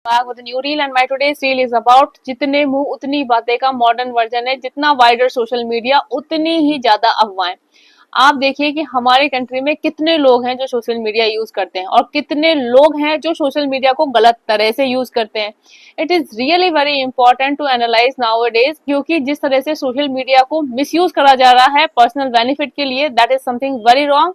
back with a new reel and my today's reel is about जितने मुंह उतनी बातें का मॉडर्न वर्जन है। जितना वाइडर सोशल मीडिया उतनी ही ज्यादा अफवाहें। आप देखिए कि हमारे कंट्री में कितने लोग हैं जो सोशल मीडिया यूज करते हैं और कितने लोग हैं जो सोशल मीडिया को गलत तरह से यूज करते हैं। It is really very important to analyse nowadays, क्योंकि जिस तरह से सोशल मीडिया को मिसयूज करा जा रहा है पर्सनल बेनिफिट के लिए, that is something very wrong.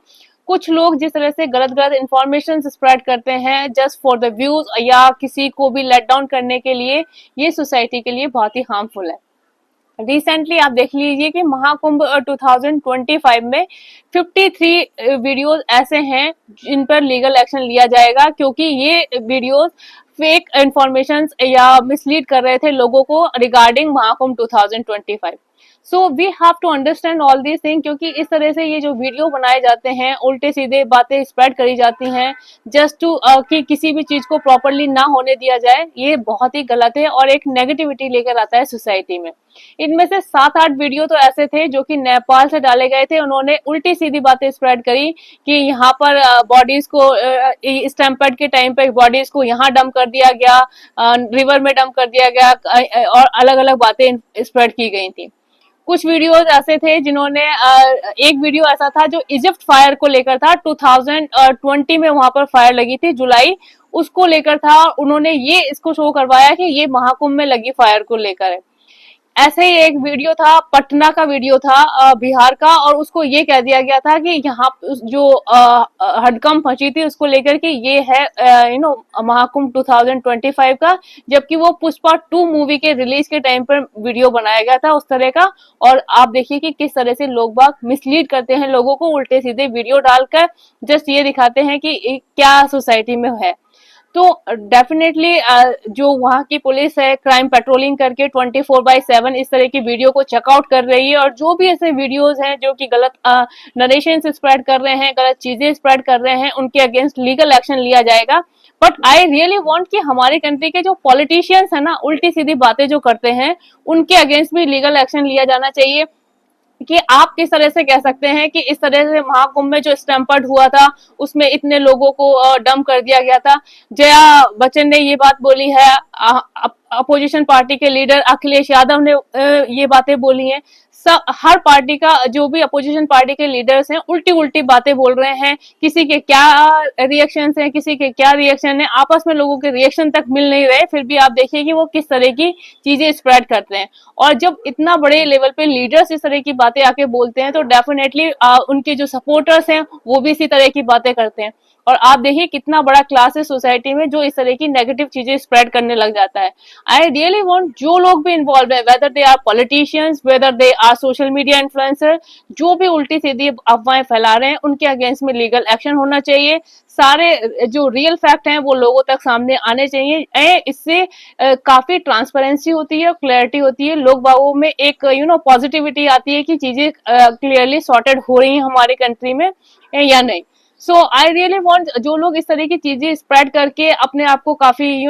कुछ लोग जिस तरह से गलत गलत इंफॉर्मेशन स्प्रेड करते हैं जस्ट फॉर द व्यूज या किसी को भी लेट डाउन करने के लिए, ये सोसाइटी के लिए बहुत ही हार्मफुल है। रिसेंटली आप देख लीजिए कि महाकुंभ 2025 में 53 वीडियोस ऐसे हैं जिन पर लीगल एक्शन लिया जाएगा, क्योंकि ये वीडियोस फेक इंफॉर्मेशन या मिसलीड कर रहे थे लोगों को regarding Mahakumbh 2025। So we have to understand all these thing, क्योंकि इस तरह से ये जो वीडियो बनाए जाते हैं, उल्टे सीधे बातें स्प्रेड करी जाती हैं जस्ट टू कि किसी भी चीज को प्रॉपरली ना होने दिया जाए, ये बहुत ही गलत है और एक नेगेटिविटी लेकर आता है सोसाइटी में। इनमें से 7-8 वीडियो तो ऐसे थे जो कि नेपाल से डाले गए थे। उन्होंने उल्टी सीधी बातें स्प्रेड करी कि यहाँ पर बॉडीज को स्टैम्पेड के टाइम पे बॉडीज को यहाँ डंप कर दिया गया, रिवर में डंप कर दिया गया और अलग अलग बातें स्प्रेड की गई थी। कुछ वीडियोस ऐसे थे जिन्होंने एक वीडियो ऐसा था जो इजिप्ट फायर को लेकर था, 2020 में वहां पर फायर लगी थी जुलाई, उसको लेकर था। उन्होंने ये इसको शो करवाया कि ये महाकुंभ में लगी फायर को लेकर है। ऐसे ही एक वीडियो था, पटना का वीडियो था बिहार का, और उसको ये कह दिया गया था कि यहाँ जो हडकंप मची थी उसको लेकर कि ये है महाकुंभ 2025 का, जबकि वो पुष्पा 2 मूवी के रिलीज के टाइम पर वीडियो बनाया गया था उस तरह का। और आप देखिए कि किस तरह से लोग बाग मिसलीड करते हैं लोगों को, उल्टे सीधे वीडियो डालकर जस्ट ये दिखाते हैं कि क्या सोसाइटी में है। तो डेफिनेटली जो वहाँ की पुलिस है क्राइम पेट्रोलिंग करके 24/7 इस तरह की वीडियो को चेकआउट कर रही है, और जो भी ऐसे वीडियोस हैं जो कि गलत नरेशन स्प्रेड कर रहे हैं, गलत चीजें स्प्रेड कर रहे हैं, उनके अगेंस्ट लीगल एक्शन लिया जाएगा। बट आई रियली वांट कि हमारे कंट्री के जो पॉलिटिशियंस है ना, उल्टी सीधी बातें जो करते हैं, उनके अगेंस्ट भी लीगल एक्शन लिया जाना चाहिए। कि आप किस तरह से कह सकते हैं कि इस तरह से महाकुंभ में जो स्टैम्पर्ड हुआ था उसमें इतने लोगों को डंप कर दिया गया था। जया बच्चन ने ये बात बोली है, अपोजिशन पार्टी के लीडर अखिलेश यादव ने ये बातें बोली हैं। हर पार्टी का जो भी अपोजिशन पार्टी के लीडर्स हैं उल्टी उल्टी बातें बोल रहे हैं। किसी के क्या रिएक्शन हैं, किसी के क्या रिएक्शन है, आपस में लोगों के रिएक्शन तक मिल नहीं रहे, फिर भी आप देखिए कि वो किस तरह की चीजें स्प्रेड करते हैं। और जब इतना बड़े लेवल पे लीडर्स इस तरह की बातें आके बोलते हैं तो डेफिनेटली उनके जो सपोर्टर्स हैं वो भी इसी तरह की बातें करते हैं। और आप देखिए कितना बड़ा क्लास है सोसाइटी में जो इस तरह की नेगेटिव चीजें स्प्रेड करने लग जाता है। आई रियली वांट जो लोग भी इन्वॉल्व है, whether they are politicians, whether they are social media influencer, जो भी उल्टी सीधी अफवाहें फैला रहे हैं उनके अगेंस्ट में लीगल एक्शन होना चाहिए। सारे जो रियल फैक्ट हैं वो लोगों तक सामने आने चाहिए। इससे काफी ट्रांसपेरेंसी होती है, क्लैरिटी होती है, लोग बागों में एक पॉजिटिविटी आती है कि चीजें क्लियरली सॉर्टेड हो रही हैं हमारे कंट्री में या नहीं। सो आई रियली वांट जो लोग इस तरह की चीजें स्प्रेड करके अपने आप को काफी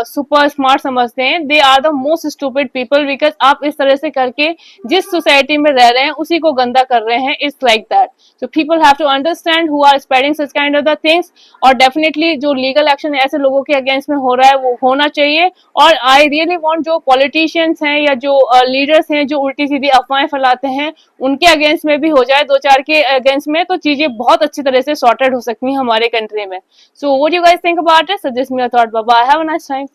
सुपर स्मार्ट समझते हैं, they are the most stupid people, because आप इस तरह से करके जिस सोसाइटी में रह रहे हैं उसी को गंदा कर रहे हैं। It's like that. So people have to understand who are spreading such kind of the things, और डेफिनेटली जो लीगल एक्शन ऐसे लोगों के अगेंस्ट में हो रहा है वो होना चाहिए। और आई रियली वांट जो पॉलिटिशियंस हैं या जो लीडर्स हैं जो उल्टी सीधी अफवाहें फैलाते हैं उनके अगेंस्ट में भी हो जाए, 2-4 के अगेंस्ट में, तो चीजें बहुत अच्छी तरह से सॉर्टेड हो सकती हैं हमारे कंट्री में। So what you guys think about it? Suggest me your thought. Bye bye, have a nice time.